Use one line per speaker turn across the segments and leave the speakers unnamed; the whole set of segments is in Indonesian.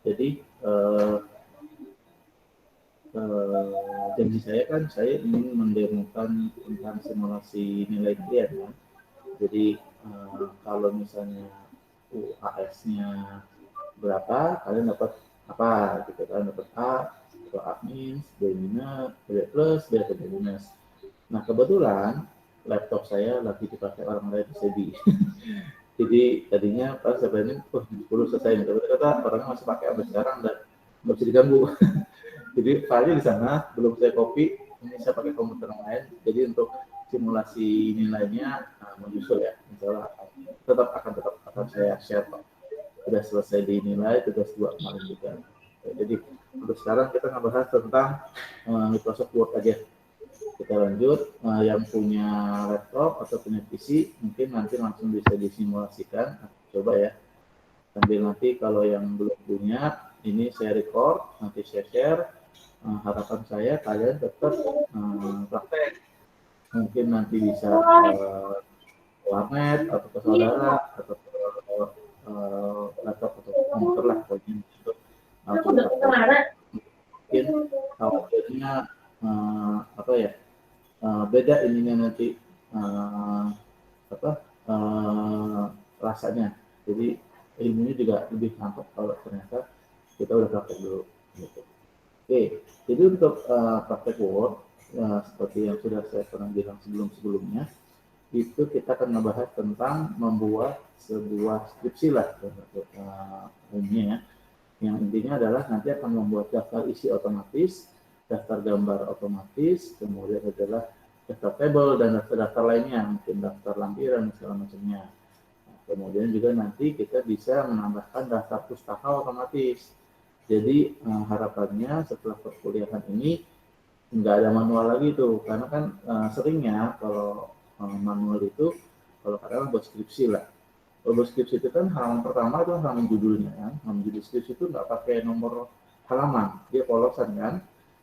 Jadi janji saya kan saya ingin mendemokan tentang simulasi nilai kalian kan. Jadi kalau misalnya UAS-nya berapa, kalian dapat apa gitu kan, dapat A, atau A minus, B minus, B plus, B atau B minus. Nah kebetulan laptop saya lagi dipakai orang lain di CD. Jadi tadinya pas saya planning, 10 selesai nih, tapi ternyata orangnya masih pakai sampai sekarang dan nggak bisa diganggu. Jadi filenya di sana, belum saya copy, ini saya pakai komputer yang lain. Jadi untuk simulasi nilainya menyusul ya, misalnya tetap akan saya share Pak. Sudah selesai dinilai tugas 2 kemarin juga. Jadi untuk sekarang kita ngebahas tentang Microsoft Word aja. Kita lanjut, yang punya laptop atau punya PC mungkin nanti langsung bisa disimulasikan. Coba ya, sambil nanti kalau yang belum punya, ini saya record, nanti saya share. Harapan saya kalian tetap praktek. Mungkin nanti bisa warnet atau ke saudara atau ke laptop atau komputer lah pokoknya untuk langsung praktek. Mungkin khawatirnya apa ya, beda ininya nanti apa rasanya. Jadi ilmunya juga lebih nangkep kalau ternyata kita udah praktek dulu. Gitu. Oke, jadi untuk praktek Word seperti yang sudah saya pernah bilang sebelum-sebelumnya, itu kita akan membahas tentang membuat sebuah skripsi lah umumnya ya. Yang intinya adalah nanti akan membuat daftar isi otomatis, daftar gambar otomatis, kemudian adalah daftar tabel dan daftar-daftar lainnya, mungkin daftar lampiran dan segala macamnya. Nah, kemudian juga nanti kita bisa menambahkan daftar pustaka otomatis. Jadi harapannya setelah perkuliahan ini nggak ada manual lagi tuh, karena kan seringnya kalau manual itu kalau kadang buat skripsi lah. Kalau buat skripsi itu kan halaman pertama itu halaman judulnya kan, halaman judul skripsi itu nggak pakai nomor halaman, dia polosan kan.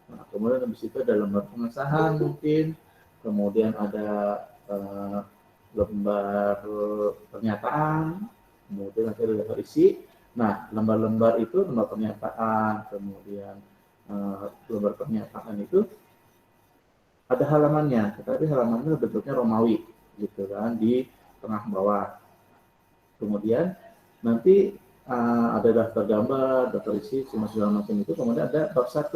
Nah, kemudian habis itu ada lembar pengesahan mungkin, kemudian ada lembar pernyataan, kemudian nanti ada lembar isi. Nah, lembar-lembar itu lembar pernyataan, kemudian lembar pernyataan itu ada halamannya, tetapi halamannya bentuknya Romawi, gitu kan, di tengah bawah. Kemudian nanti ada daftar gambar, daftar isi, semua segala macam itu. Kemudian ada bab 1.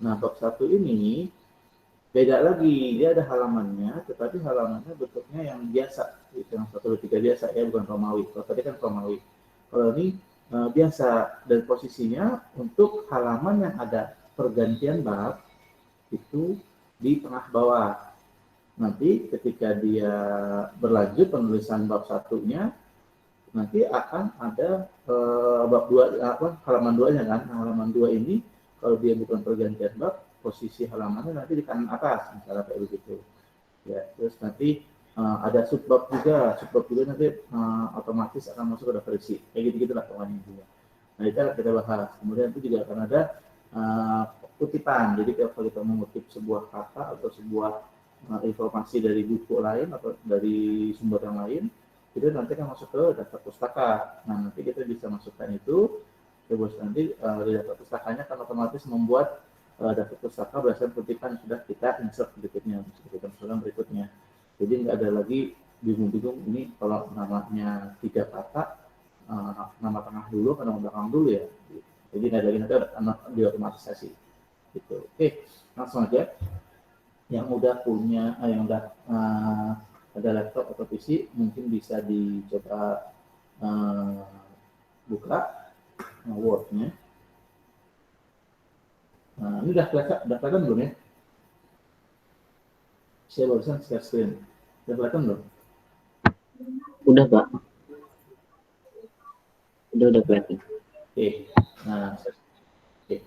Nah, bab 1 ini beda lagi, dia ada halamannya, tetapi halamannya bentuknya yang biasa, itu yang 1, 2, 3 biasa ya, bukan Romawi. Kalau tadi kan Romawi. Kalau ini biasa, dan posisinya untuk halaman yang ada pergantian bab itu di tengah bawah. Nanti ketika dia berlanjut penulisan bab 1-nya, nanti akan ada bab 2 halaman 2-nya kan. Nah, halaman 2 ini kalau dia bukan pergantian bab, posisi halamannya nanti di kanan atas misalnya kayak begitu. Ya, terus nanti ada subbab juga nanti otomatis akan masuk ke daftar isi. Kayak gitu-gitulah pokoknya juga. Nah, itu akan kita bahas. Kemudian itu juga akan ada kutipan. Jadi kalau kita mengutip sebuah kata atau sebuah informasi dari buku lain atau dari sumber yang lain, itu nanti kan masuk ke daftar pustaka. Nah, nanti kita bisa masukkan itu, terus nanti di daftar pustakanya kan otomatis membuat daftar pustaka berdasarkan kutipan sudah kita insert berikutnya, kita masukkan berikutnya. Jadi nggak ada lagi bingung-bingung ini kalau namanya 3 kata, nama tengah dulu, nama belakang dulu ya. Jadi nggak ada lagi nanti diotomatisasi. Gitu. Oke, langsung aja. Yang udah punya, yang udah ada laptop atau PC, mungkin bisa dicoba buka Word-nya. Nah, ini udah kelihatan belum ya? Saya barusan share screen. Udah kelihatan belum?
Udah, Pak. Udah kelihatan.
Oke. Nah, oke.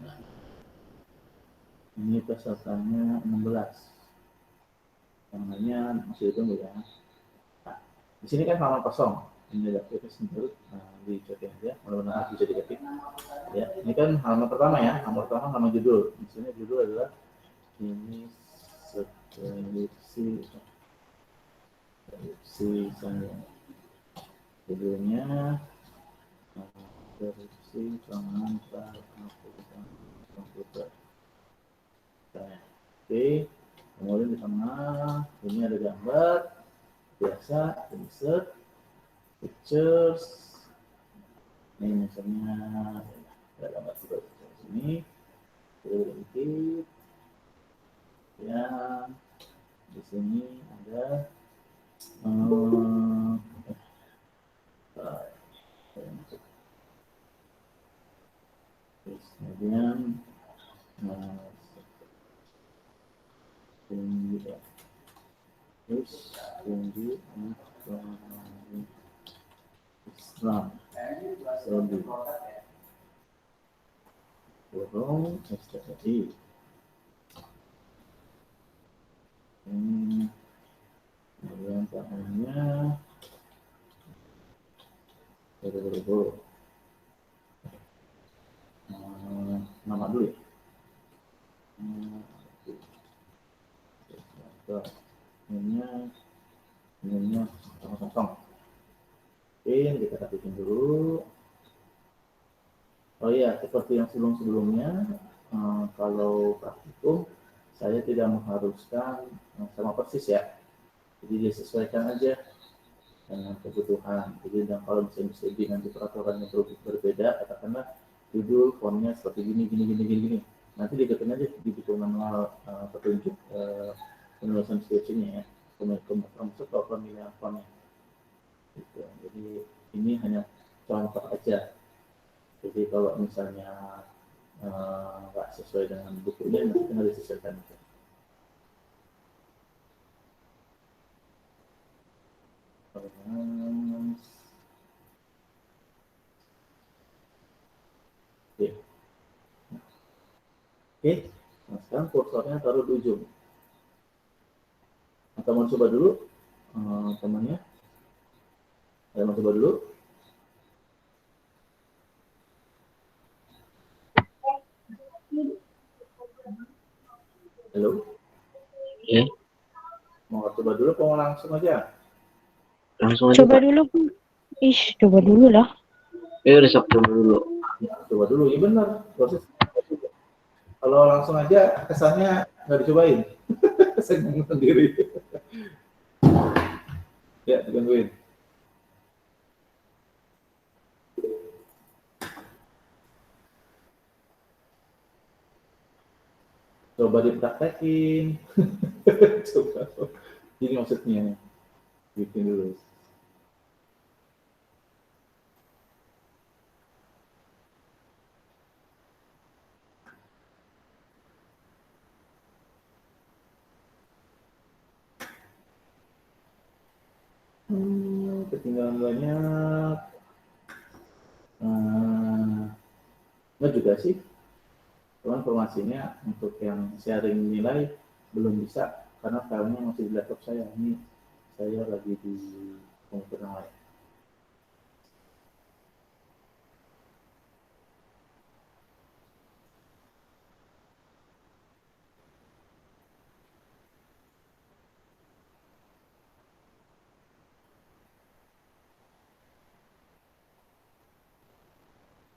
Nah, ini pesertanya 16. Yang lainnya masih ditunggu ya. Nah, di sini kan halaman kosong. ini ada sendiri, dicokin aja, mudah-mudahan bisa diketik. Ya, ini kan halaman pertama ya, halaman pertama halaman judul. Misalnya judul adalah ini skripsi saya. Judulnya skripsi pengantar komputer. Oke, kemudian di tengah ini ada gambar biasa, insert, pictures. Ini misalnya ada gambar juga di sini. Kita berhenti. Ya, di sini ada kemudian terus tinggi Islam Saudi burung STI kemudian tahunnya berubah nama dulu ya ini kosong. Oke, kita ketikkan dulu. Oh iya, seperti yang sebelum-sebelumnya, kalau praktikum saya tidak mengharuskan sama persis ya. Jadi disesuaikan aja dengan kebutuhan. Jadi kalau misalnya nanti peraturannya berbeda, katakanlah judul fontnya seperti gini. Nanti diketik aja di buku manual petunjuk penulisan skripsinya ya. Termasuk pemilihan fontnya. Gitu. Jadi ini hanya contoh aja. Jadi kalau misalnya nggak sesuai dengan bukunya, nanti tinggal disesuaikan aja. Oke, nah sekarang kursornya taruh di ujung. Atau mau coba dulu temannya? Ada mau coba dulu? Halo?
Ya,
Mau coba dulu atau mau langsung aja?
langsung aja,
Coba
Pak.
dulu, coba dulu lah.
Udah sok coba dulu.
Ya, coba dulu, ya benar. Proses. Kalau langsung aja kesannya nggak dicobain. Saya ngomong sendiri. Ya, digangguin. Coba dipraktekin. Coba. Ini maksudnya. Bikin dulu. Ketinggalan banyak. Enggak juga sih. Cuma informasinya untuk yang sharing nilai belum bisa karena filenya masih di laptop saya. Ini saya lagi di komputer yang lain.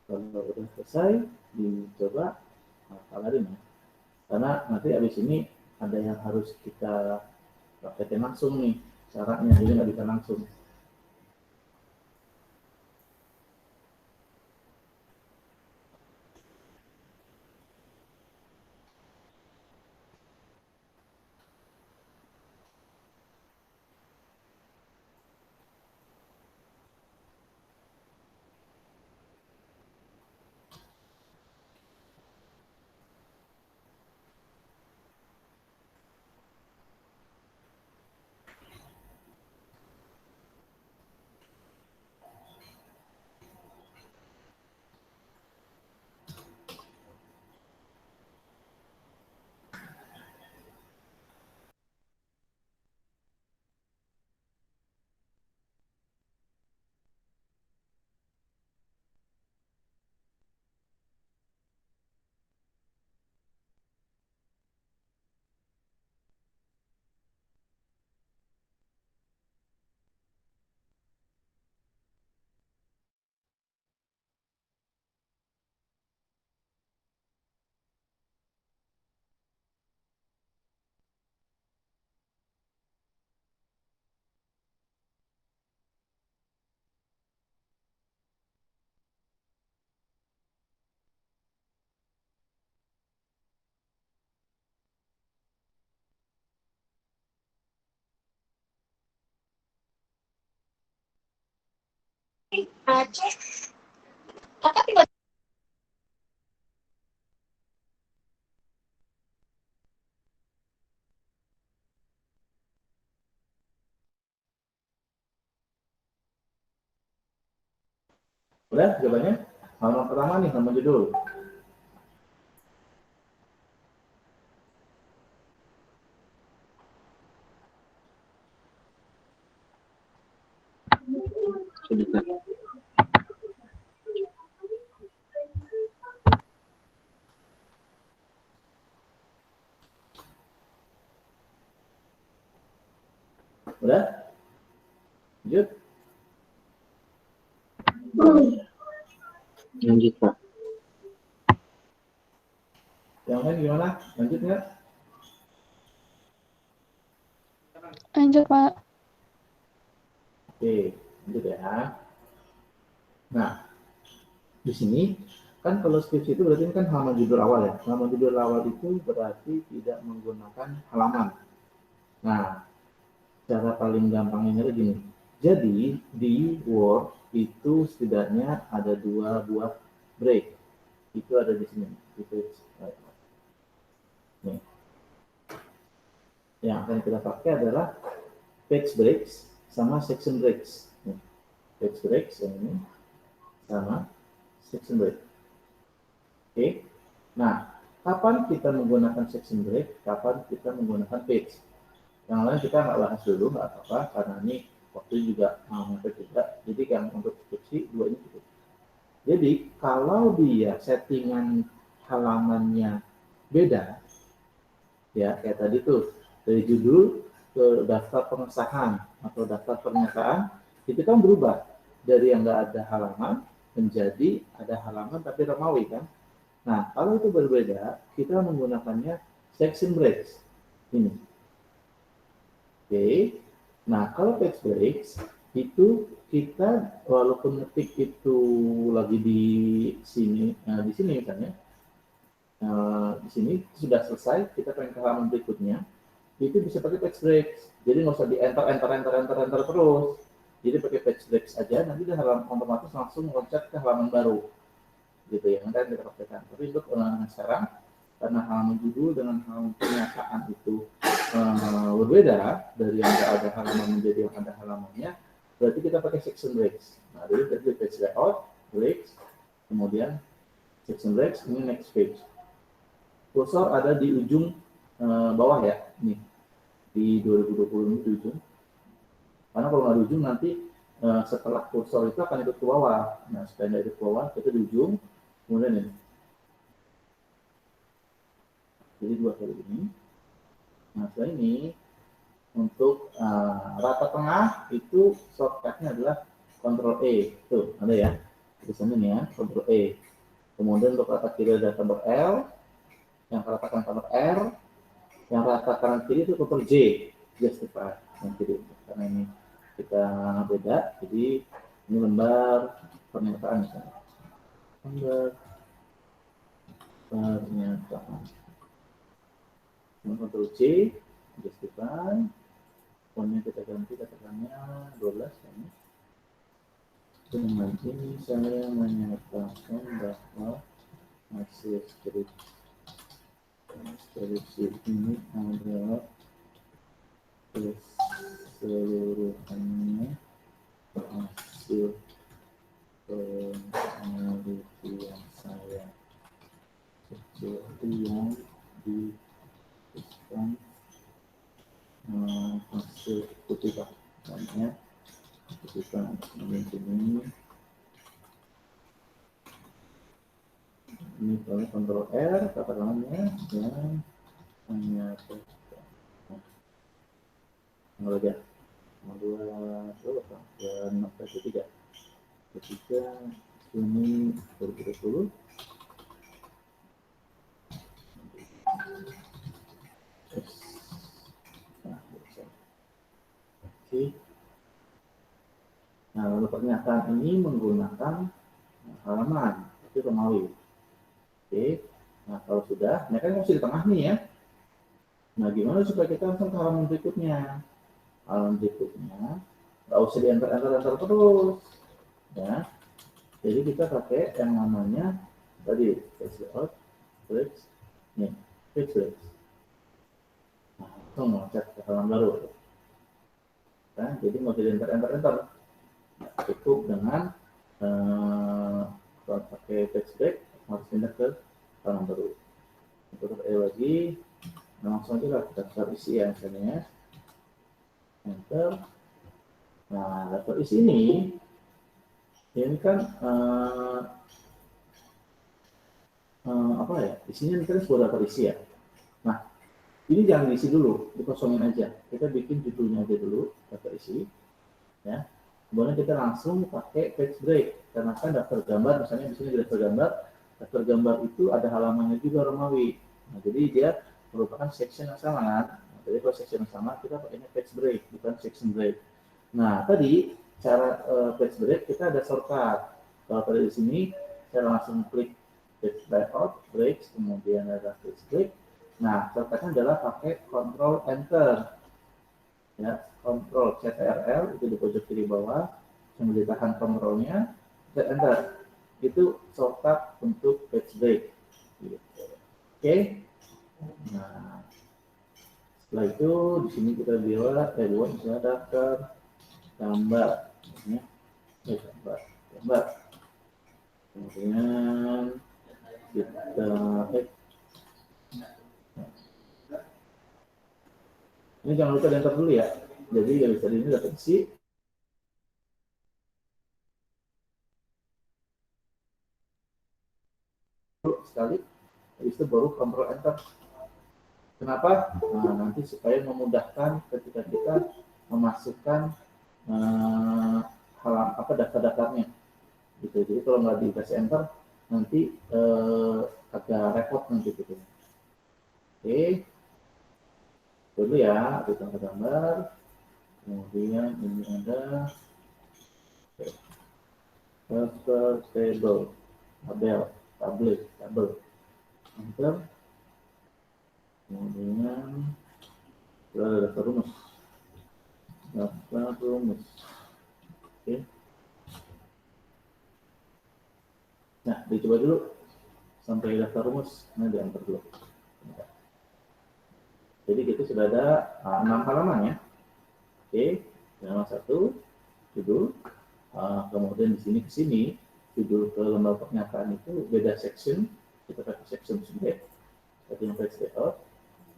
Kalau udah selesai dicoba kalarin ya, karena nanti abis ini ada yang harus kita praktekin langsung nih caranya, jadi nggak bisa langsung. Udah jawabannya? Halaman pertama nih, halaman judul.
Sudah, Kak.
Udah? Lanjut.
Lanjut, Pak.
Yang lain gimana? Lanjut nggak?
Lanjut, Pak.
Oke, lanjut ya. Nah, di sini kan kalau skripsi itu berarti kan halaman judul awal ya. Halaman judul awal itu berarti tidak menggunakan halaman. Nah, cara paling gampangnya gini. Jadi di Word itu setidaknya ada 2 buah break. Itu ada di sini. Itu nih. Yang akan kita pakai adalah page breaks sama section breaks. Nih. Page breaks yang ini sama section break. Oke. Nah, kapan kita menggunakan section break? Kapan kita menggunakan page? Yang lain kita nggak bahas dulu, nggak apa-apa, karena ini waktu juga mepet juga. Jadi yang untuk deskripsi 2 ini cukup. Jadi kalau dia settingan halamannya beda, ya kayak tadi tuh dari judul ke daftar pengesahan atau daftar pernyataan, itu kan berubah dari yang nggak ada halaman menjadi ada halaman tapi Romawi kan. Nah kalau itu berbeda, kita menggunakannya section breaks ini. Oke. Nah, kalau page breaks itu kita walaupun ngetik itu lagi di sini misalnya, di sini sudah selesai, kita pengen ke halaman berikutnya, itu bisa pakai page breaks. Jadi nggak usah di enter terus. Jadi pakai page breaks aja, nanti dia halaman otomatis langsung loncat ke halaman baru, gitu ya. Nanti kita praktekkan. Tapi untuk sekarang, karena halaman judul dengan halaman pernyataan itu berbeda dari yang nggak ada halaman menjadi yang ada halamannya, berarti kita pakai section breaks. Nah, jadi tadi page layout, breaks, kemudian section breaks, ini next page. Kursor ada di ujung bawah ya, nih di 2020 ini di ujung. Karena kalau nggak di ujung nanti setelah kursor itu akan ikut ke bawah. Nah, supaya nggak ikut ke bawah, kita di ujung, kemudian ini. Jadi 2 kali ini. Nah, setelah ini untuk rata tengah itu shortcutnya adalah Ctrl E. Tuh, ada ya. Tulisannya nih ya, Ctrl E. Kemudian untuk rata kiri ada tombol L, yang rata kanan tombol R, yang rata kanan kiri itu Ctrl J. Justify yang kiri. Karena ini kita beda, jadi ini lembar pernyataan misalnya. Lembar pernyataan. Ctrl J, Justify. Fontnya kita ganti katakannya 12 kan. Dengan ini saya menyatakan bahwa hasil skripsi ini adalah keseluruhannya hasil penelitian saya seperti yang dituliskan hasil kutipan namanya kutipan ini kalau Ctrl R katakannya dan hanya tanggal aja tanggal 2 dan 6 ketika Juni 2020 Nah, lalu pernyataan ini menggunakan halaman, itu Romawi. Oke, nah kalau sudah, ini kan masih di tengah nih ya. Nah, gimana supaya kita langsung ke halaman berikutnya? Halaman berikutnya, nggak usah di enter terus. ya. Jadi kita pakai yang namanya tadi page layout, page, nih, page break. Nah, langsung loncat ke halaman baru. Nah, jadi mau di enter. Cukup dengan pakai page break, harus pindah ke halaman baru. Untuk lagi, langsung aja kita daftar isi ya misalnya. Enter. Nah, daftar isi ini kan apa ya? Isinya ini kan sebuah daftar isi ya. Nah, ini jangan diisi dulu, dikosongin aja. Kita bikin judulnya aja dulu, daftar isi, ya. Kemudian kita langsung pakai page break, karena kan daftar gambar, misalnya di sini daftar gambar itu ada halamannya juga Romawi. Nah, jadi dia merupakan section yang sama kan. Nah, jadi kalau section yang sama, kita pakainya page break, bukan section break. Nah, tadi cara page break kita ada shortcut. Kalau tadi di sini, saya langsung klik page layout, break, kemudian ada page break. Nah, shortcutnya adalah pakai Ctrl Enter. Ya, Ctrl Ctrl itu di pojok kiri bawah, sambil ditahan Ctrl-nya, Enter. Itu shortcut untuk page break. Gitu. Oke. Nah, setelah itu di sini kita buat misalnya daftar gambar, ya, gambar. Kemudian kita ini jangan lupa enter dulu ya. Jadi ya bisa di ini dapat isi. Sekali, habis itu baru Ctrl Enter. Kenapa? Nah, nanti supaya memudahkan ketika kita memasukkan daftar-daftarnya. Gitu. Jadi kalau nggak dikasih Enter, nanti agak repot nanti gitu. Oke, dulu ya, kita gambar. Kemudian ini ada daftar table, tabel, enter. Kemudian sudah ada daftar rumus. Oke. Nah, dicoba dulu sampai daftar rumus. Nah, di enter dulu. Jadi kita sudah ada 6 halaman ya. Oke, halaman 1 judul. Kemudian di sini ke sini judul ke lembar pernyataan itu beda section. Kita pakai section break. Tadi yang page layout,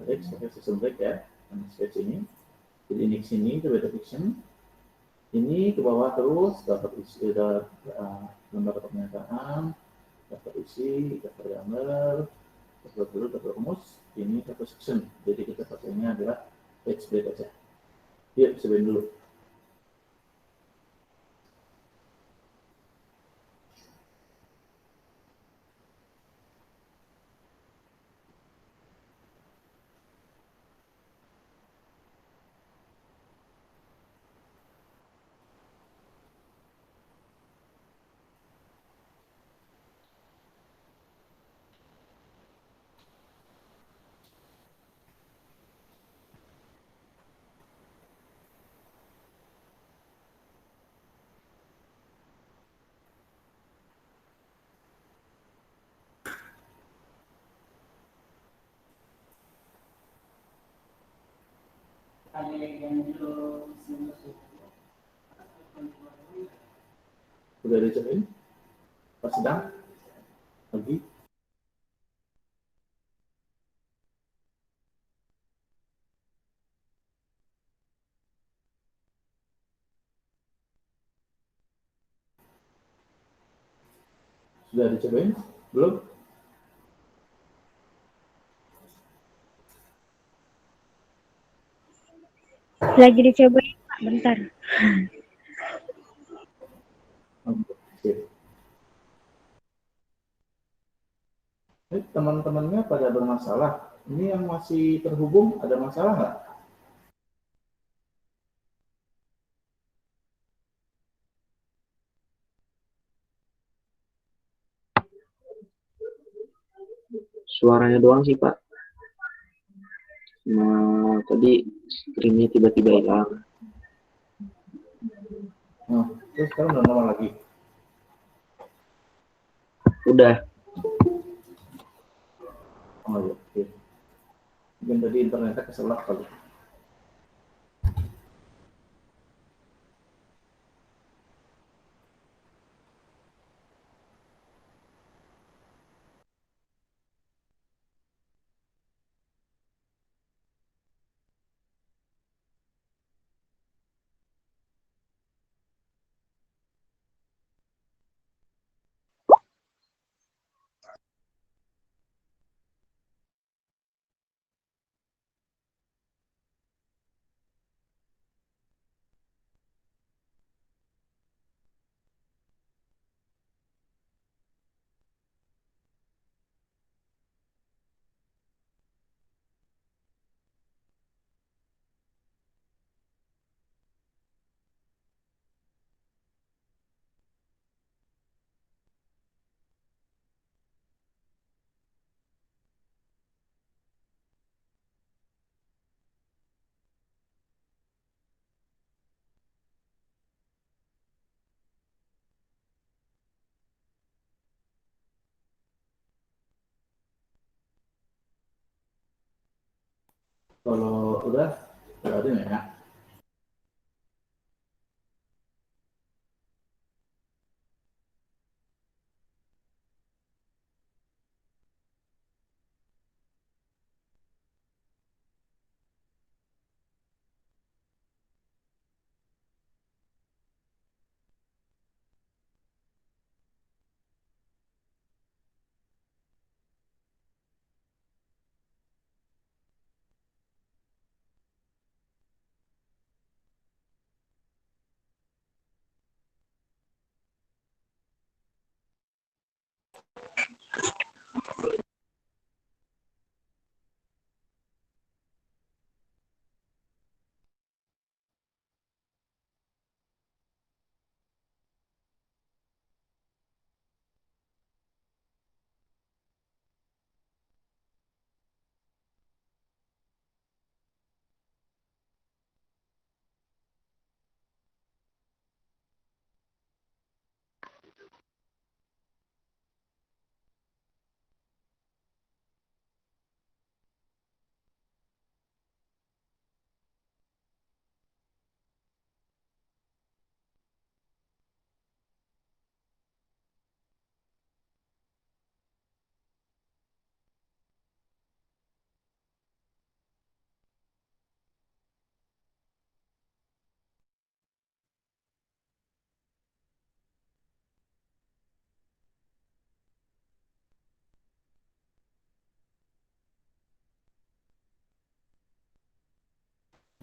pakai section break ya. Sketch ini. Jadi ini ke sini itu beda section. Ini ke bawah terus dapat isi lembar pernyataan, dapat isi, daftar gambar, daftar rumus. Ini satu section. Jadi kita pakainya adalah page break aja. Yuk, cobain dulu. Sudah dicobain? Pas sedang? Lagi? Sudah dicobain? Belum?
Lagi dicobain, Pak, bentar.
Oke. Ini teman-temannya pada bermasalah. Ini yang masih terhubung ada masalah nggak?
Suaranya doang sih, Pak. Nah, tadi screen-nya tiba-tiba hilang.
Nah, terus sekarang udah normal lagi.
Udah.
Oh ya, oke. Mungkin tadi internetnya keselak kali. Kalau udah berarti ya.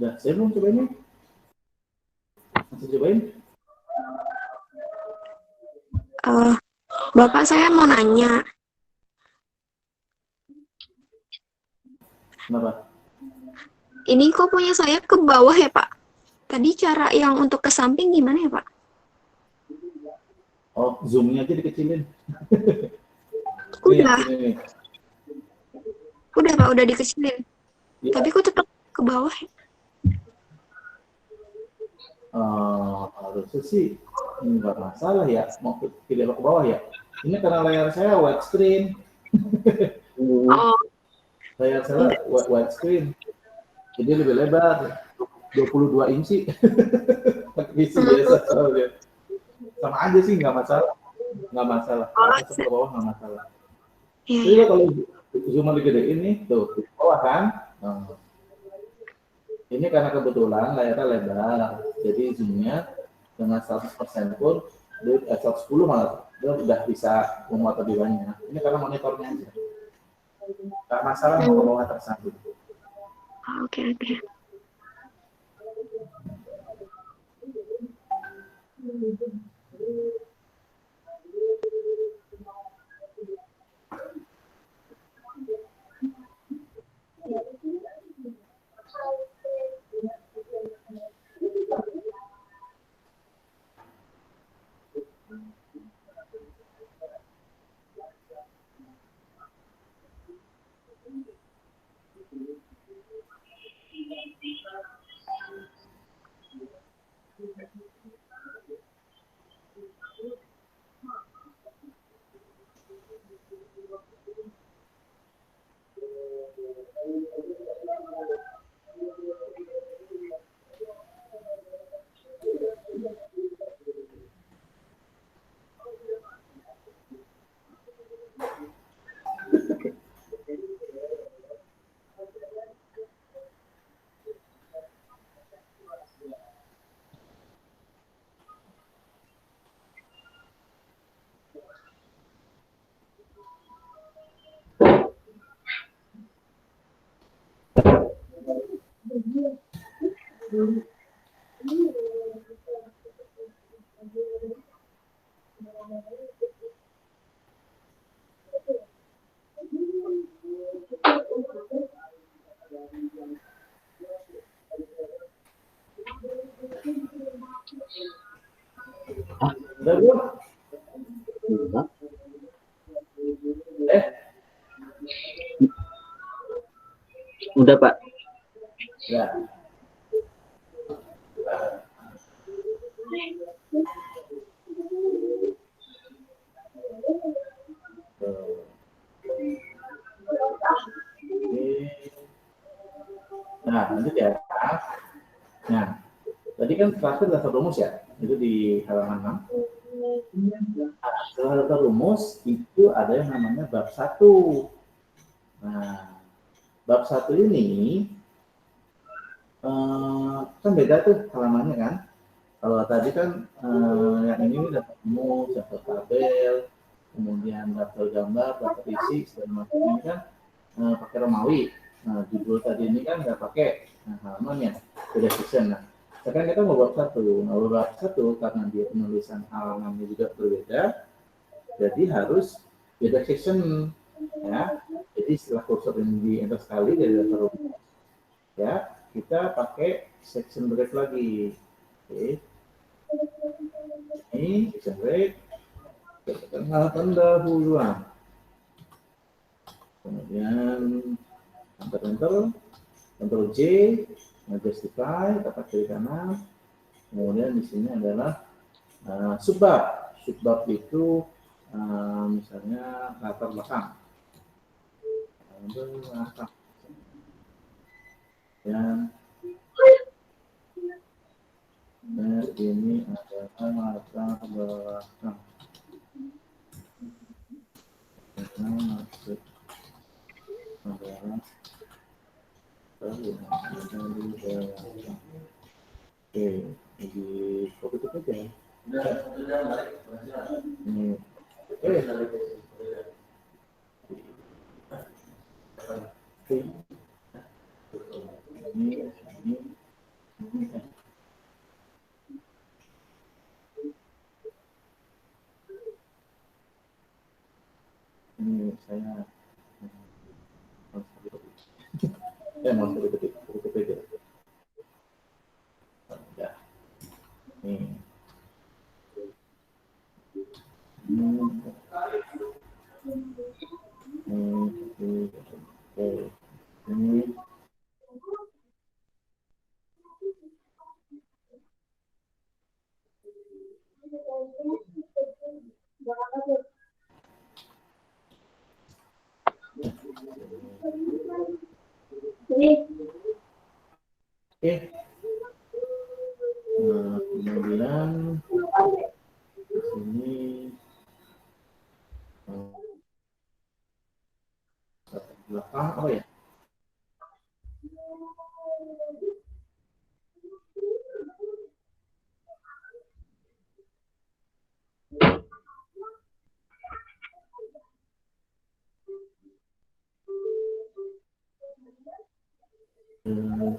Udah, saya belum cobain nih. Masih cobain?
Bapak, saya mau nanya,
Kenapa?
ini kok punya saya ke bawah ya, Pak? Tadi cara yang untuk ke samping gimana ya, Pak?
Oh, zoomnya aja dikecilin.
Udah,
Nih.
udah Pak, udah dikecilin.
Ya,
Tapi kok tetap ke bawah ya?
harusnya sih nggak masalah ya. Mau pilih ke bawah ya. Ini karena layar saya widescreen.
Oh,
Layar saya widescreen. Jadi lebih lebar. 22 inci. Pakai PC biasa soalnya. Sama aja sih, nggak masalah. Nggak masalah. Ke atas atau ke bawah nggak masalah.
iya,
Jadi
iya.
kalau zoom lebih gede ini, tuh, di bawah kan. Nah, ini karena kebetulan layarnya lebar. Jadi zoomnya dengan 100% pun, 110 malah, dia udah bisa memuat lebih banyak. Ini karena monitornya aja. Nggak masalah mau ke bawah tersambung.
Oke, oke.
Udah belum?
Enggak. Udah, Pak.
Ya. Nah, lanjut ya. Nah, tadi kan terakhir dasar rumus ya, itu di halaman 6. Nah, setelah dasar rumus itu ada yang namanya bab 1. Nah, bab 1 ini kan beda tuh halamannya kan. Kalau tadi kan yang ini daftar rumus, daftar tabel, kemudian daftar gambar, daftar isi, segala macam ini kan pakai Romawi. Nah, judul tadi ini kan nggak pakai halamannya, beda section. Nah, sekarang kita mau bab 1. Nah, bab 1 karena dia penulisan halamannya juga berbeda, jadi harus beda section ya. Jadi setelah kursor ini di enter sekali dari daftar rumus, ya kita pakai section break lagi. Oke. Ini section break. Perkenal pendahuluan. Kemudian Ctrl J, justify, tepat kiri kanan. Kemudian di sini adalah subbab. Subbab itu misalnya latar belakang. Dan ini adalah latar belakang. Maksud adalah oke, di foto itu aja. Ini ini saya mau ketik aja. Ya. Nih. Ini oke. Nah, kemudian di sini belakang apa ya?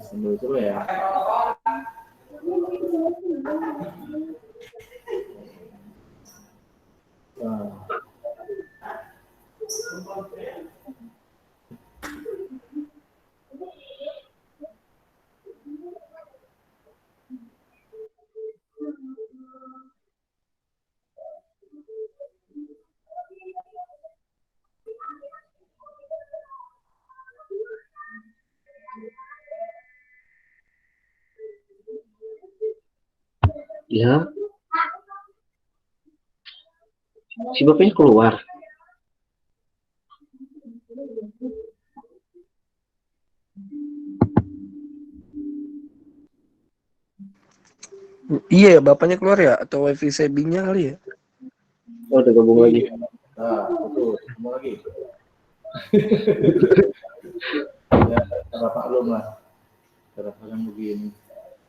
Sambil dulu ya.
Ya. Si bapaknya keluar.
Iya, bapaknya keluar ya? Atau wifi savingnya kali ya?
Oh, udah gabung lagi.
Nah, betul. Mau lagi. Ya, cara maklum lah. Cara kalian begini.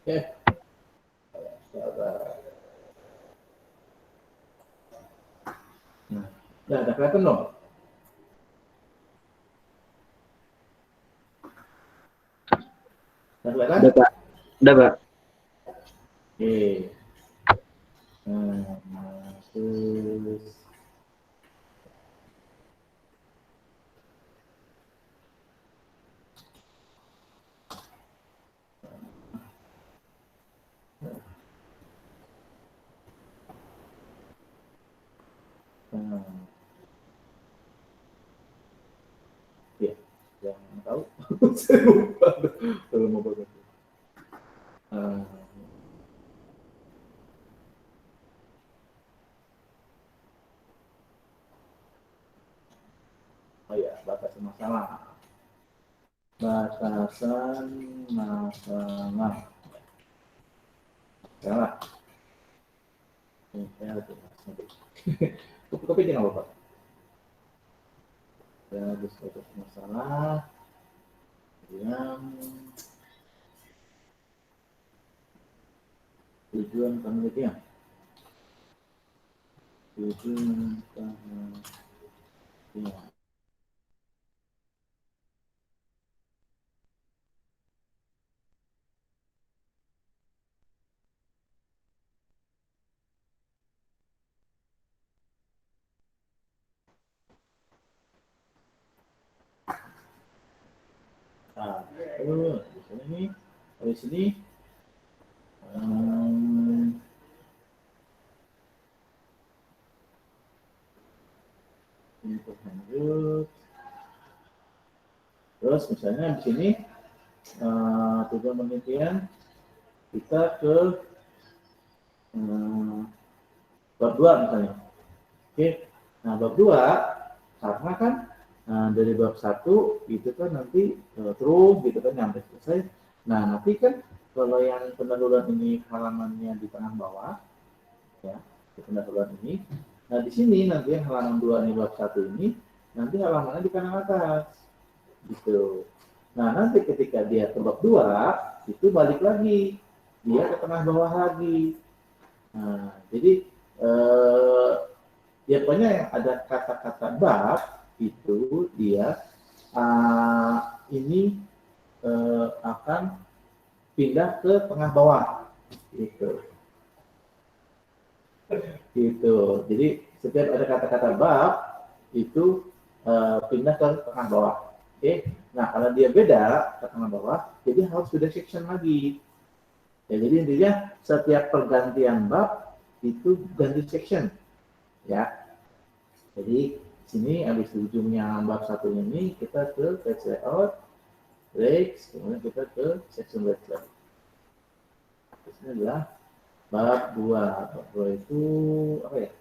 Oke. Nah, ya, ada kelihatan dong? Udah kelihatan?
Udah, Pak. Udah, Pak.
Oke. Terus ya, yang tahu saya lupa kalau mau bagus. Oh ya, batasan masalah. Batasan masalah. Salah. Ini saya harus kopi jangan lupa. Ya, batas masalah yang tujuan penelitian. Tujuan penelitian. Nah, di sini dari sini ini lanjut. Terus misalnya di sini tujuan penelitian kita ke bab 2 misalnya. Oke. Nah, bab 2 karena kan dari bab 1 itu kan nanti terus gitu kan sampai selesai. Nah, nanti kan kalau yang pendahuluan ini halamannya di tengah bawah ya, di pendahuluan ini. Nah, di sini nanti yang halaman 2 ini bab 1 ini nanti halamannya di kanan atas. Gitu. Nah, nanti ketika dia ke bab 2 itu balik lagi. Dia ke tengah bawah lagi. Nah, jadi ya pokoknya yang ada kata-kata bab itu dia ini akan pindah ke tengah bawah gitu. Gitu. Jadi setiap ada kata-kata bab itu pindah ke tengah bawah. Oke. Nah, kalau dia beda ke tengah bawah, jadi harus beda section lagi. Ya, jadi intinya setiap pergantian bab itu ganti section. Ya. Jadi sini habis ujungnya bab 1 ini kita ke page layout, breaks, kemudian kita ke section layout. Ini adalah bab 2. Bab 2 itu apa ya?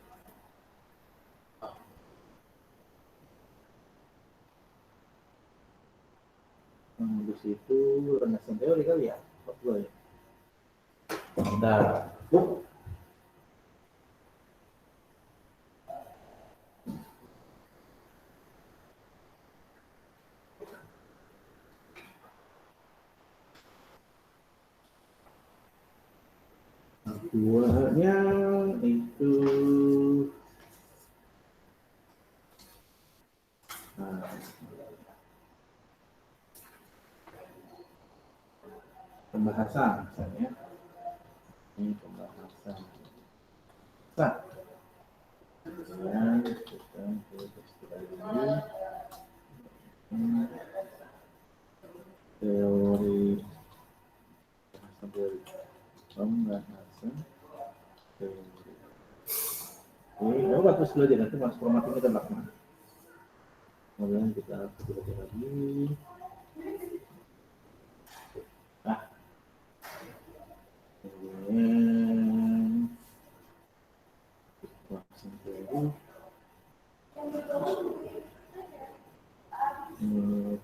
Di situ Renaissance teori kali ya? Bab 2 ya? Bentar. Duanya itu pembahasan misalnya ini pembahasan nah kemudian kita teori pembahasan teori. Oke, bagus dulu aja nanti mas formatnya kita belakang. Kemudian kita coba lagi. Nah, kemudian pembahasan teori.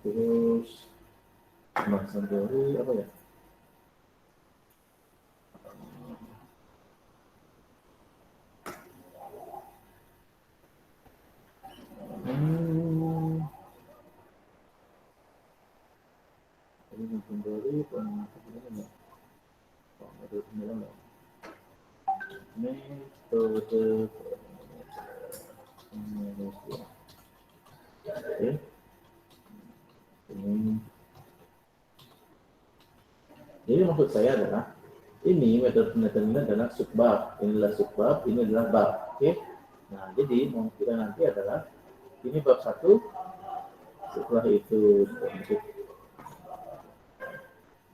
Terus pembahasan teori apa ya? Kembali metode manusia. Oke. Ini. Jadi maksud saya adalah Ini metode penelitian ini adalah subbab, inilah subbab, ini adalah bab. Oke. Nah, jadi mau kita nanti adalah ini bab 1, setelah itu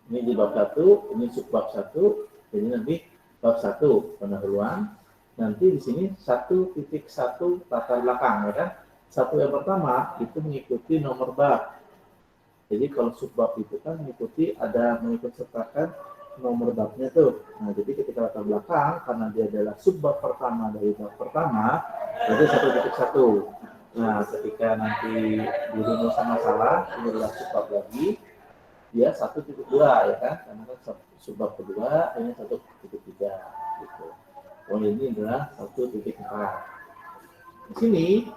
ini di bab 1, ini subbab 1, jadi nanti bab 1 pendahuluan, nanti di sini 1.1 latar belakang ya kan. Satu yang pertama itu mengikuti nomor bab. Jadi kalau subbab itu kan mengikut sertakan nomor babnya tuh. Nah, jadi ketika latar belakang karena dia adalah subbab pertama dari bab pertama, jadi 1.1. Nah, ketika nanti dirumuskan masalah, ini adalah subbab lagi, dia 1.2 ya kan, karena kan subbab kedua ini 1.3 gitu. Oh, ini adalah 1.4. Di sini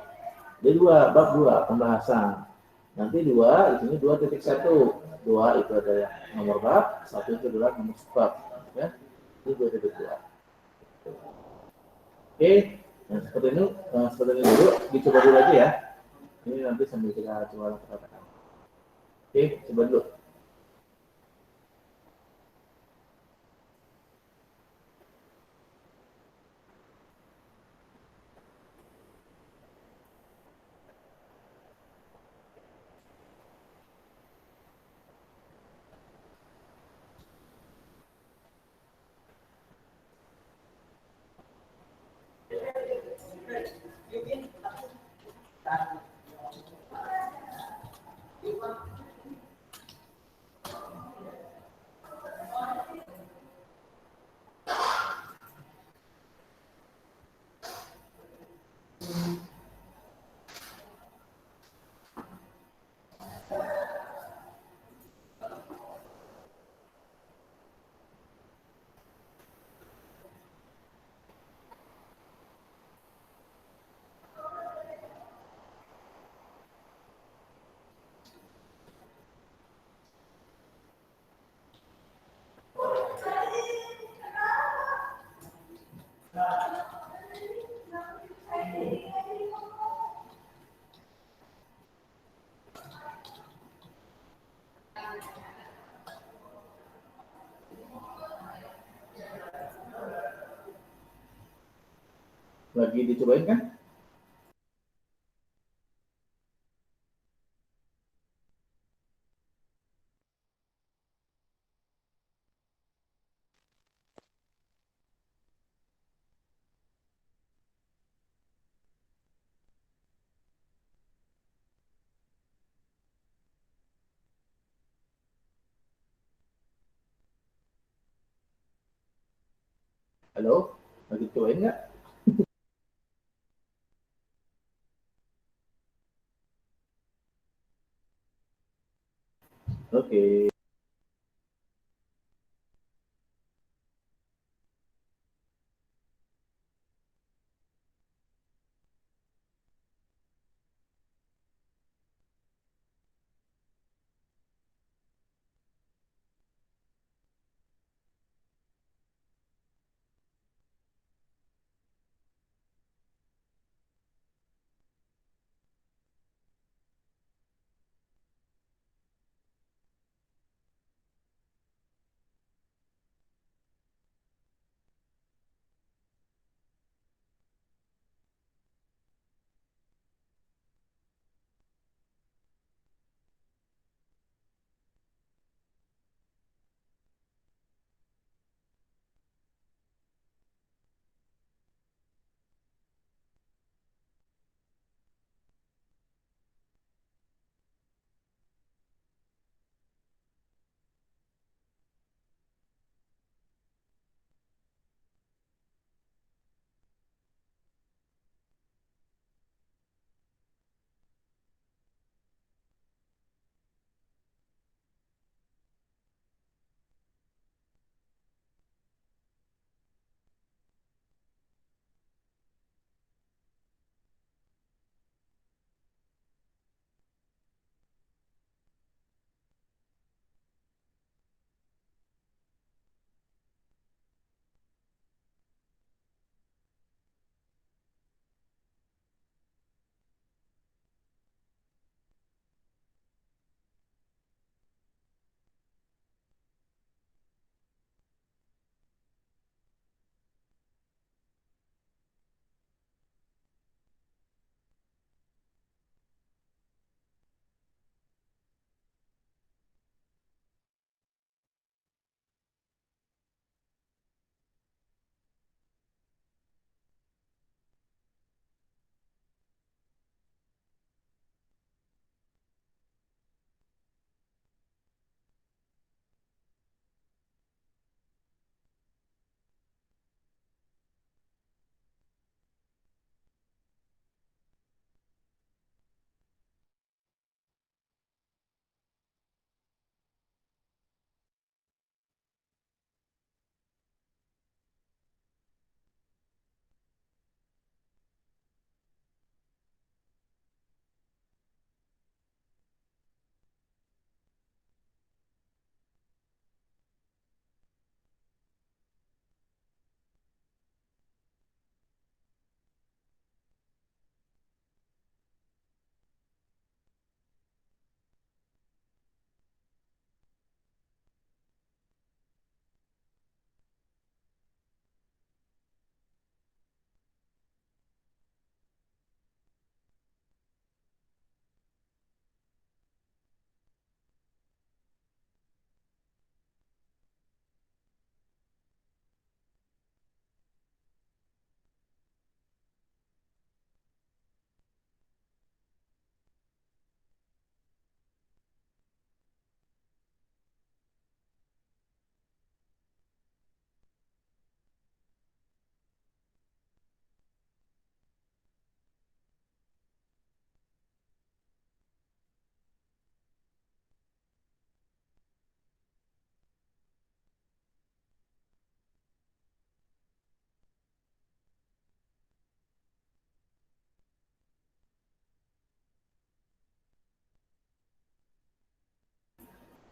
ada bab 2 pembahasan. Nanti 2 di sini 2.1. 2 itu adalah nomor bab, 1 itu adalah nomor subbab ya. Itu 2.2. Oke, nah seperti ini dulu, dicoba dulu aja ya. Ini nanti sambil kita coba lakukan. Oke, coba dulu. Lagi dicobain kan? Halo, lagi dicobain nggak? Oke.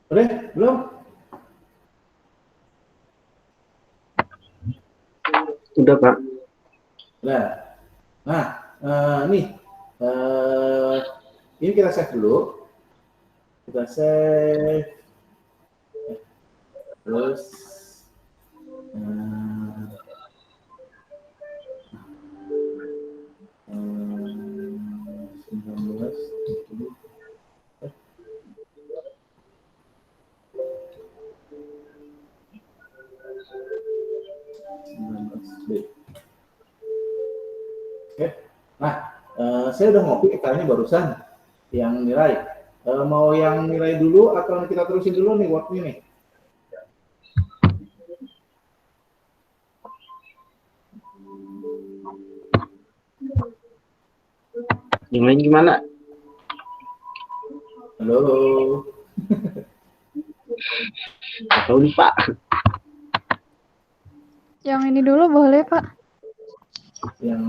Udah? Belum?
Udah, Pak.
Nah, nah nih, ini kita save dulu. Kita save. Terus, eh, 19, 20. Oke. Nah, saya udah ngopi kayaknya barusan yang nilai. Mau yang nilai dulu atau kita terusin dulu nih worknya nih?
Yang lain gimana?
Halo.
Tahu nih, Pak.
Yang ini dulu boleh, Pak?
Yang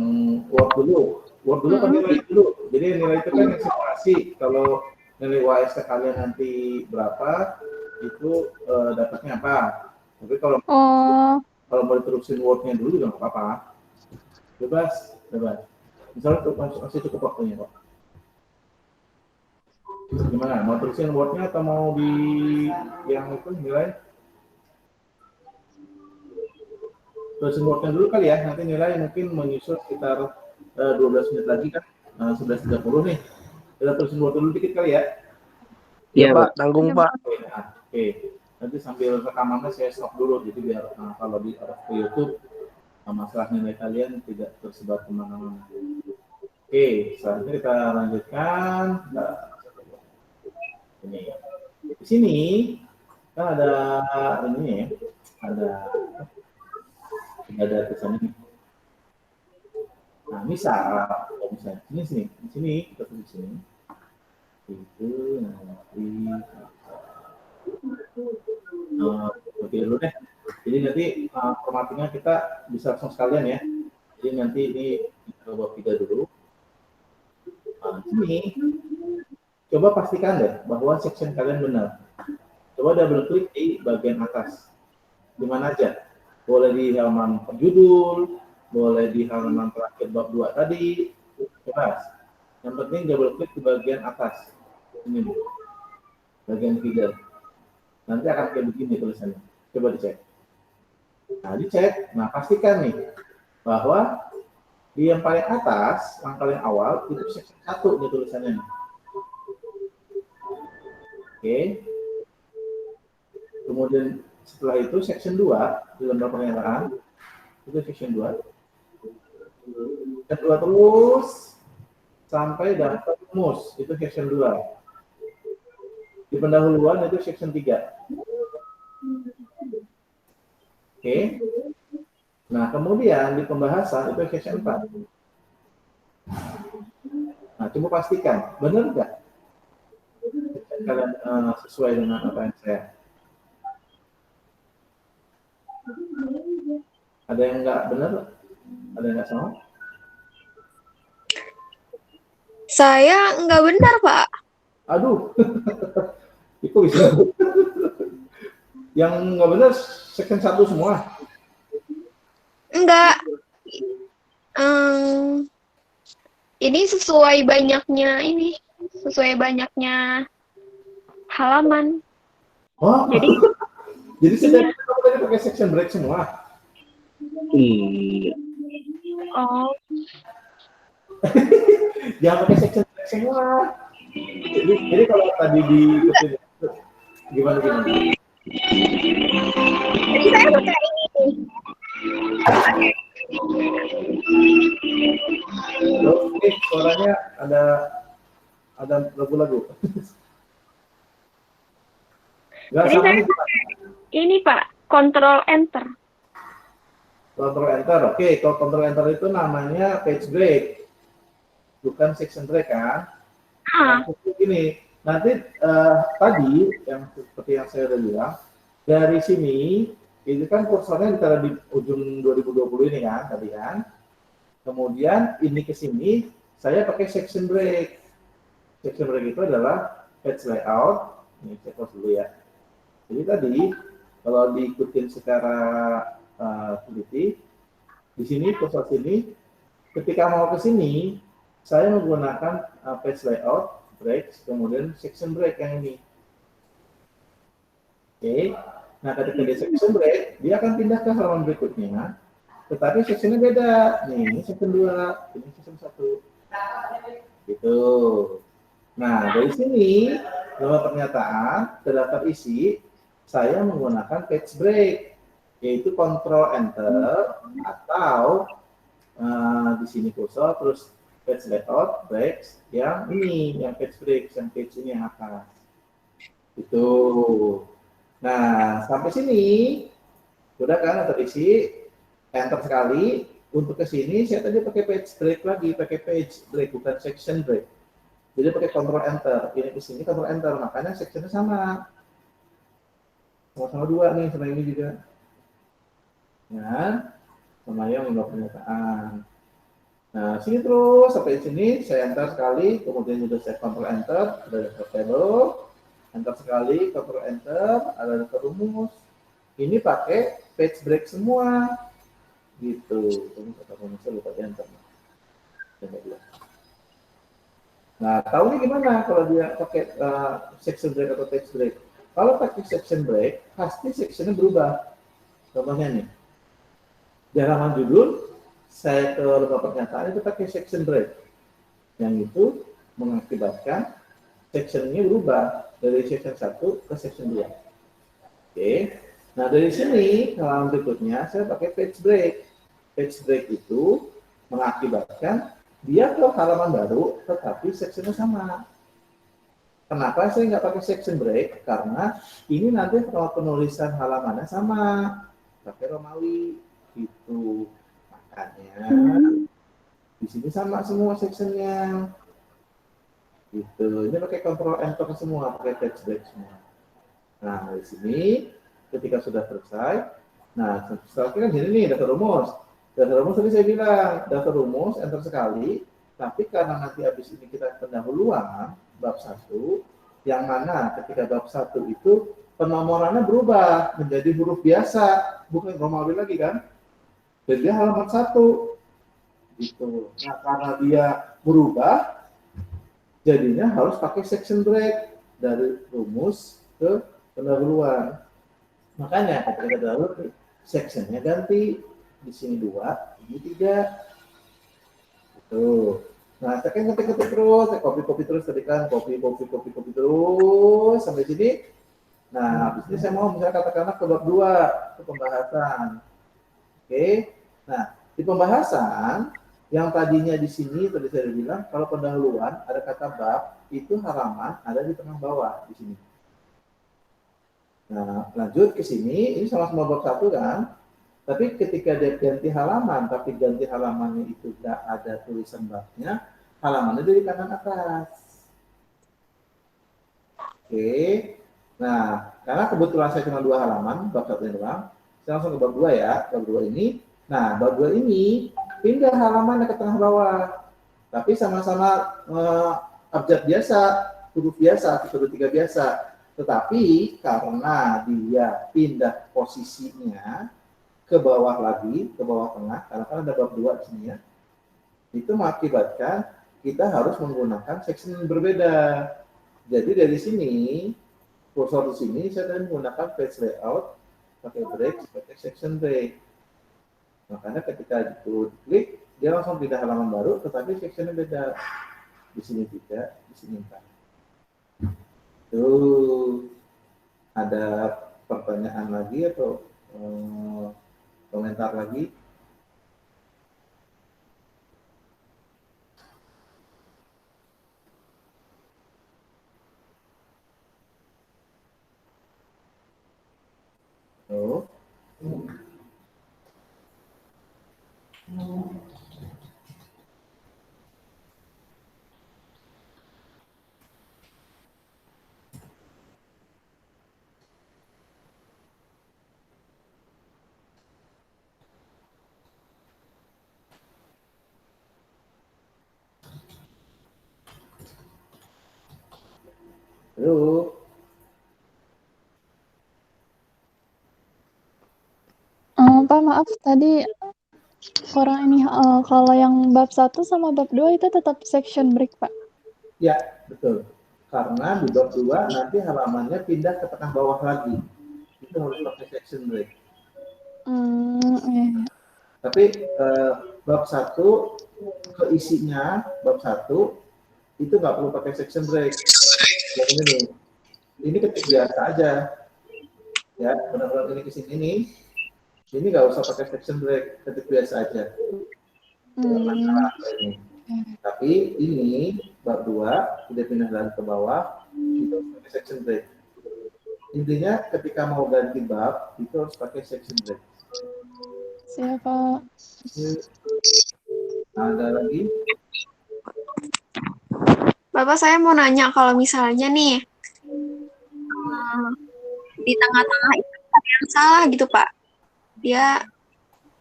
work dulu. Work dulu kan nilai dulu. Jadi nilai itu kan eksplorasi. Kalau nilai UAS kalian nanti berapa, itu dapatnya apa. Tapi kalau
Oh,
mau diterusin worknya dulu juga nggak apa-apa. Bebas, bebas. Misalnya masih cukup waktunya kok. Gimana? Mau terusin wordnya atau mau di yang itu nilai? Terusin wordnya dulu kali ya. Nanti nilai mungkin menyusul sekitar 12 menit lagi kan. 11.30 nih. Kita terusin word dulu dikit kali ya.
Iya,
Iya,
Pak.
Pak.
Tanggung,
Iya,
Pak.
Oke. Nanti sambil rekamannya saya stop dulu. Jadi biar kalau di ke YouTube masalah nilai kalian tidak tersebar kemana-mana. Oke, selanjutnya kita lanjutkan. Nah, ini di sini kan ada ini ya, ada tulisannya nih. Nah, misalnya di sini kita tulis sini itu nanti oke dulu deh. Jadi nanti formattingnya kita bisa langsung sekalian ya. Jadi nanti ini kita buat 3 dulu. Nah, sini coba pastikan deh bahwa section kalian benar. Coba double klik di bagian atas. Di mana aja? Boleh di halaman penjudul, boleh di halaman terakhir bab 2 tadi. Bebas. Yang penting double klik di bagian atas. Ini nih. Bagian feeder. Nanti akan kayak begini tulisannya. Coba dicek. Nah, dicek. Nah, pastikan nih bahwa di yang paling atas, yang paling awal itu section 1 nih tulisannya nih. Oke. Kemudian setelah itu section 2 di lembar pernyataan itu section 2. Kedua terus sampai daftar rumus itu section 2. Di pendahuluan itu section 3. Oke. Nah, kemudian di pembahasan itu section 4. Nah, coba pastikan benar nggak kalian sesuai dengan apa yang saya. Ada yang nggak benar? Ada yang nggak sama?
Saya nggak benar, Pak.
Aduh, itu bisa. Yang nggak benar section 1 semua.
Enggak. Ini sesuai banyaknya halaman.
Oh,
Jadi
jadi sudah kamu tadi pakai section break semua.
Iya.
oh,
Jangan pakai section break semua. Jadi kalau tadi di gimana?
jadi saya baca ini.
Oke, suaranya ada lagu-lagu. Nggak
Jadi
sama
saya
nih, Pak.
ini, Pak, Control Enter.
Control Enter. Oke, kalau Control Enter itu namanya page break, bukan section break kan? Nah, ini nanti tadi yang seperti yang saya udah bilang, dari sini itu kan kursornya ditaruh di ujung 2020 ini kan tadi kan. Kemudian ini ke sini saya pakai section break. Section break itu adalah page layout. Ini saya close dulu ya. Jadi tadi kalau diikutin secara teliti, di sini kursor sini, ketika mau ke sini, saya menggunakan page layout, breaks, kemudian section break yang ini. Oke, nah ketika di section break, dia akan pindah ke halaman berikutnya, tetapi sectionnya beda. Nih, ini section 2, ini section 1. Gitu. Nah, dari sini, dalam pernyataan, terdaftar isi, saya menggunakan page break, yaitu Ctrl Enter, atau di sini kursor, terus page layout, breaks, yang ini, yang page break, yang page ini yang atas. Itu. Nah, sampai sini, sudah kan terisi, enter sekali. Untuk ke sini, saya tadi pakai page break lagi, pakai page break, bukan section break. Jadi pakai Ctrl Enter, ini ke sini Ctrl Enter, makanya sectionnya sama. Sama-sama 2 nih, sama ini juga. Ya, sama yang membuat pernyataan. Nah, sini terus, sampai sini, saya enter sekali, kemudian juga saya Ctrl Enter, ada daftar table, enter sekali, Ctrl Enter, ada daftar rumus. Ini pakai page break semua. Gitu. Ini kata rumusnya lupa di enter. Nah, tahunya gimana kalau dia pakai section break atau text break? Kalau pakai section break, pasti sectionnya berubah. Contohnya nih, di halaman judul, saya ke lembar pernyataan itu pakai section break. Yang itu mengakibatkan sectionnya berubah dari section 1 ke section 2. Oke, nah dari sini, halaman berikutnya, saya pakai page break. Page break itu mengakibatkan dia ke halaman baru, tetapi sectionnya sama. Kenapa saya nggak pakai section break? Karena ini nanti kalau penulisan halamannya sama, pakai Romawi, gitu. Makanya di sini sama semua sectionnya, gitu. Ini pakai Ctrl Enter semua, pakai page break semua. Nah dari sini, ketika sudah selesai, nah setelahnya kan jadi nih daftar rumus. Daftar rumus tadi saya bilang, daftar rumus, enter sekali, tapi karena nanti habis ini kita pendahuluan, bab 1, yang mana ketika bab 1 itu penomorannya berubah menjadi huruf biasa, bukan Romawi lagi kan, jadi halaman 1. Gitu. Nah karena dia berubah, jadinya harus pakai section break, dari rumus ke pendahuluan. Makanya ketika dahulu, sectionnya ganti. Di sini 2, ini 3. Tuh. Nah, saya kan ketik-ketik terus, saya copy terus tadi kan, copy terus sampai sini. Nah, habis ini saya mau misalnya katakanlah ke bab 2, ke pembahasan. Oke. Nah, di pembahasan yang tadinya di sini tadi saya bilang kalau pendahuluan ada kata bab, itu halaman ada di tengah bawah di sini. Nah, lanjut ke sini, ini sama-sama bab 1 kan? Tapi ketika dia ganti halaman, tapi ganti halamannya itu tidak ada tulisan babnya, halamannya dari kanan atas. Oke. Nah, karena kebetulan saya cuma 2 halaman, bab 1 doang, saya langsung ke bab 2 ya, bab 2 ini. Nah, bab 2 ini pindah halamannya ke tengah bawah. Tapi sama-sama abjad biasa, huruf biasa, 1, 2, 3 biasa. Tetapi karena dia pindah posisinya ke bawah lagi, ke bawah tengah, karena kan ada bab 2 di sini ya, itu mengakibatkan kita harus menggunakan section yang berbeda. Jadi dari sini, kursor di sini, saya tadi menggunakan page layout, pakai break, pakai section break. Makanya ketika itu diklik, dia langsung pindah halaman baru, tetapi sectionnya beda. Di sini tidak, di sini enggak. Tuh, ada pertanyaan lagi atau komentar lagi? Oh. Halo.
Pak, maaf tadi kurang ini. Kalau yang bab 1 sama bab 2 itu tetap section break, Pak.
Ya, betul. Karena di bab 2 nanti halamannya pindah ke tengah bawah lagi. Itu harus pakai section break.
Iya.
Tapi bab 1 keisinya bab 1 itu nggak perlu pakai section break. Yang ini nih. Ini ketik biasa aja. Ya, benar-benar ini ke sini nih. Ini nggak usah pakai section break, ketik biasa aja. Ini. Tapi ini bab 2 udah pindah lagi ke bawah, itu harus pakai section break. Intinya ketika mau ganti bab itu harus pakai section break.
Siapa?
Ada lagi?
Bapak, saya mau nanya kalau misalnya nih di tengah-tengah itu ada yang salah gitu, Pak. Dia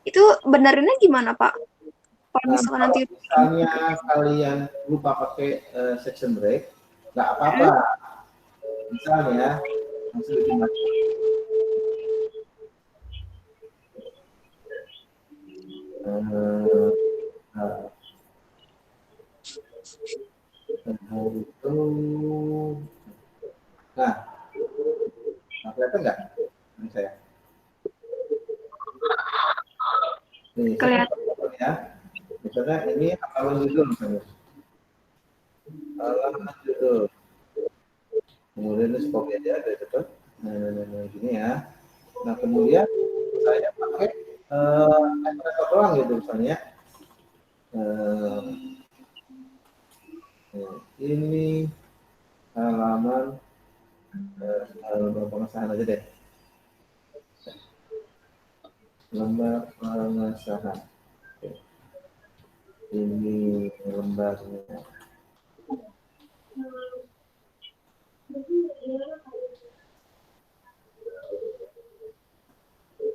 itu benerinnya gimana, Pak? Kalau misalkan nanti
misalnya kalian lupa pakai section break, nggak apa-apa. Misalnya langsung dimatikan. Nah, kelihatan nggak ini saya? Nih,
kelihatan.
ya. Misalnya ini halaman judul misalnya. Halaman judul. Kemudian ini skop aja ada cepat. Nah, gini ya. Nah, kemudian saya pakai operator doang gitu misalnya. Ini halaman pengesahan aja deh. Lembar pengesahan. Oke. Ini lembarnya.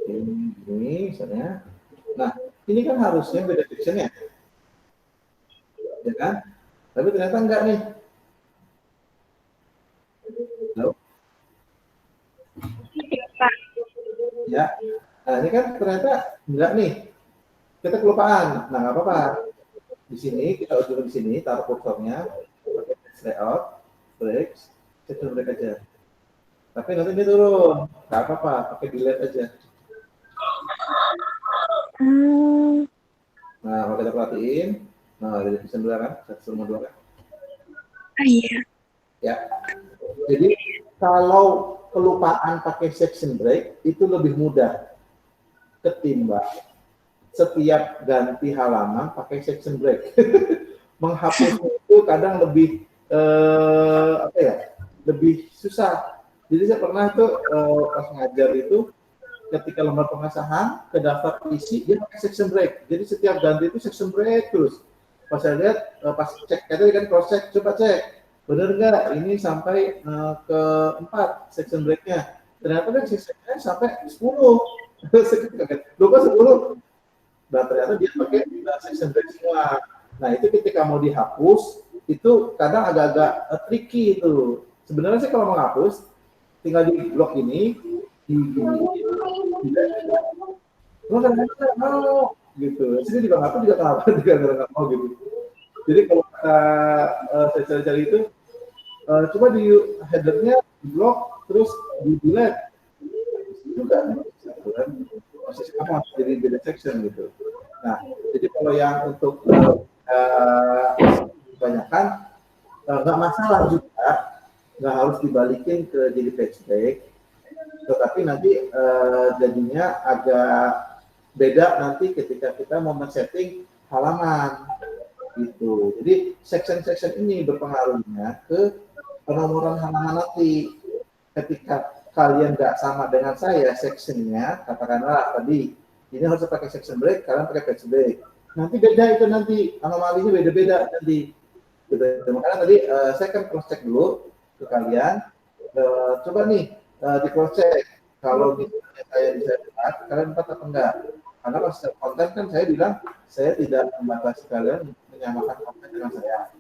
Ini misalnya. Nah, ini kan harusnya beda sectionnya, ya kan? Tapi ternyata enggak nih. Halo? Ya. Nah, ini kan ternyata enggak nih. Kita kelupaan. Nah, nggak apa-apa. Di sini kita ujung di sini, taruh kursornya, pakai layout, break, section break aja. Tapi nanti ini turun, nggak apa-apa, pakai delete aja. Nah, kalau kita perhatiin, nah dari section 2 kan, section 2 kan.
Iya.
Ya. Jadi kalau kelupaan pakai section break itu lebih mudah ketimbang setiap ganti halaman pakai section break. Menghapus itu kadang lebih apa ya? Lebih susah. Jadi saya pernah tuh pas ngajar itu ketika lembar pengesahan ke daftar isi dia pakai section break. Jadi setiap ganti itu section break terus. Pas saya lihat pas cek tadi kan cross check, coba cek benar nggak ini sampai ke 4 section breaknya. Ternyata kan sectionnya sampai 10. Lupa 10. Nah, ternyata dia pakai section break semua. Nah, itu ketika mau dihapus, itu kadang agak-agak tricky itu. Sebenarnya sih kalau mau hapus, tinggal di blok ini, cuma kadang-kadang nggak mau, gitu. Sini juga nggak tahu juga kenapa, juga nggak mau gitu. Jadi kalau saya cari-cari itu, coba di headernya di blok, terus di delete. Juga masih sama jadi beda section gitu. Nah, jadi kalau yang untuk kebanyakan nggak masalah juga, nggak harus dibalikin ke jadi page break, tetapi nanti jadinya agak beda nanti ketika kita mau men-setting halaman gitu. Jadi section-section ini berpengaruhnya ke penomoran halaman nanti. Ketika kalian nggak sama dengan saya sectionnya, katakanlah tadi ini harus pakai section break, kalian pakai page break. Nanti beda itu nanti anomalinya beda-beda nanti. Gitu. Makanya tadi saya kan cross check dulu ke kalian. Coba nih di cross check kalau misalnya saya bisa lihat kalian dapat apa enggak? Karena pas konten kan saya bilang saya tidak membatasi kalian menyamakan konten dengan saya.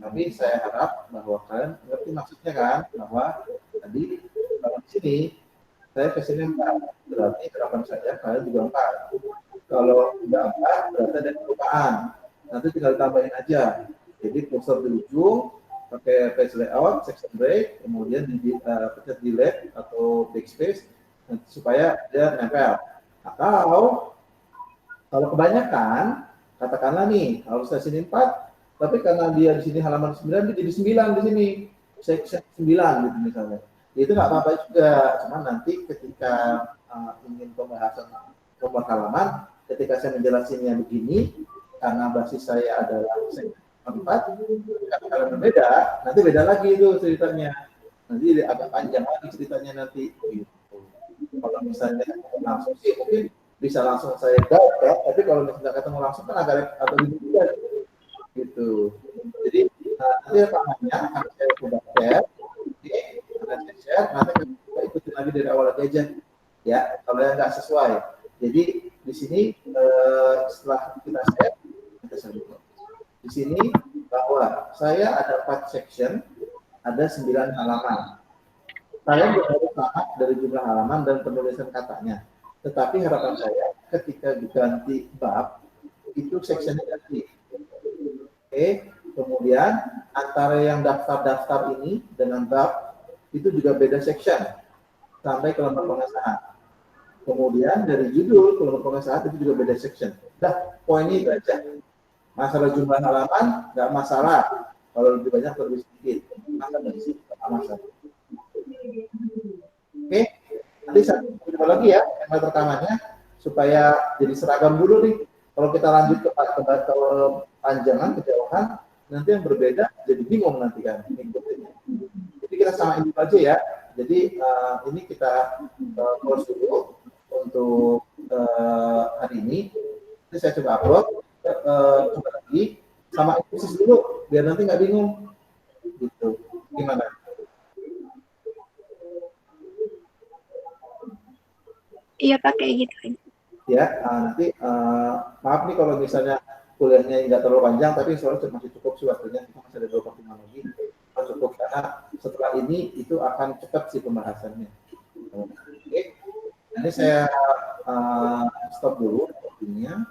Tapi saya harap bahwa kalian ngerti maksudnya kan bahwa tadi kalau di sini saya kesini 4, berarti harapan saya kalian juga 4. Kalau udah 4, berarti ada kelupaan. Nanti tinggal tambahin aja. Jadi cursor di ujung, pakai page layout, section break, kemudian pencet delete atau backspace supaya dia nempel. Atau kalau kebanyakan, katakanlah nih, kalau saya sini 4, tapi karena dia di sini halaman 9, dia jadi 9 di sini, section 9 gitu misalnya. Itu nggak apa-apa juga, cuma nanti ketika ingin pembahasan nomor halaman, ketika saya menjelaskannya begini, karena basis saya adalah section 4, kalau berbeda, nanti beda lagi itu ceritanya. Nanti agak panjang lagi ceritanya nanti. Gitu. Kalau misalnya langsung sih mungkin bisa langsung saya jawab ya, tapi kalau misalnya ketemu langsung kan agak ribet juga gitu. Jadi nanti rekamannya akan saya coba share, akan saya share, nanti kita ikutin lagi dari awal lagi aja ya, kalau yang nggak sesuai. Jadi di sini setelah kita share, kita sambung. Di sini bahwa saya ada 4 section, ada 9 halaman. Kalian harus paham dari jumlah halaman dan penulisan katanya. Tetapi harapan saya ketika diganti bab, itu sectionnya ganti. Oke, kemudian antara yang daftar-daftar ini dengan bab, itu juga beda section, sampai ke lembar pengesahan. Kemudian dari judul ke lembar pengesahan itu juga beda section. Nah, poinnya itu aja. Masalah jumlah halaman nggak masalah, kalau lebih banyak lebih sedikit, maka dari situ nggak masalah. Oke, nanti saya coba lagi ya template rekamannya supaya jadi seragam dulu nih. Kalau kita lanjut ke panjangan, kejauhan, nanti yang berbeda jadi bingung nanti kan ngikutinnya. Jadi kita samain dulu aja ya. Jadi ini kita close dulu untuk hari ini. Nanti saya coba upload. Coba lagi sama eksersis dulu biar nanti nggak bingung gitu. Gimana?
Iya pakai gitu.
Ya, nanti maaf nih kalau misalnya kuliahnya nggak terlalu panjang, tapi soalnya masih cukup sih waktunya, kita masih ada 25 lagi. Cukup karena setelah ini itu akan cepat sih pembahasannya. Oke, nanti saya stop dulu waktunya.